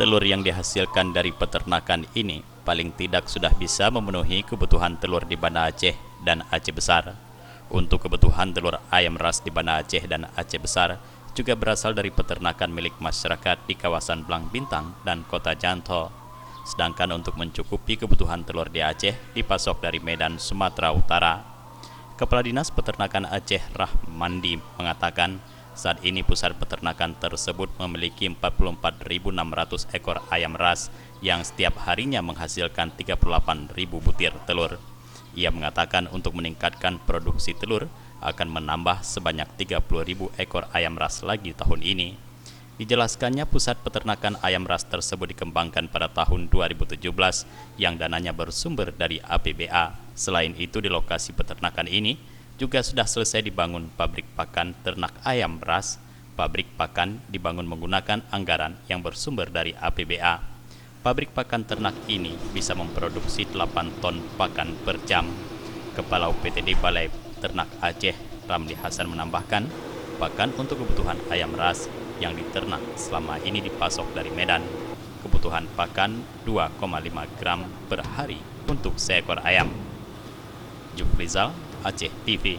telur yang dihasilkan dari peternakan ini paling tidak sudah bisa memenuhi kebutuhan telur di Banda Aceh dan Aceh Besar. Untuk kebutuhan telur ayam ras di Banda Aceh dan Aceh Besar juga berasal dari peternakan milik masyarakat di kawasan Blang Bintang dan Kota Janto. Sedangkan untuk mencukupi kebutuhan telur di Aceh dipasok dari Medan, Sumatera Utara. Kepala Dinas Peternakan Aceh Rahmandi mengatakan saat ini pusat peternakan tersebut memiliki 44.600 ekor ayam ras yang setiap harinya menghasilkan 38.000 butir telur. Ia mengatakan untuk meningkatkan produksi telur akan menambah sebanyak 30.000 ekor ayam ras lagi tahun ini. Dijelaskannya pusat peternakan ayam ras tersebut dikembangkan pada tahun 2017 yang dananya bersumber dari APBA. Selain itu di lokasi peternakan ini juga sudah selesai dibangun pabrik pakan ternak ayam ras. Pabrik pakan dibangun menggunakan anggaran yang bersumber dari APBA. Pabrik pakan ternak ini bisa memproduksi 8 ton pakan per jam. Kepala UPTD Balai Ternak Aceh, Ramli Hasan menambahkan, pakan untuk kebutuhan ayam ras yang diternak selama ini dipasok dari Medan. Kebutuhan pakan 2,5 gram per hari untuk seekor ayam. Jufrizal, Aceh TV.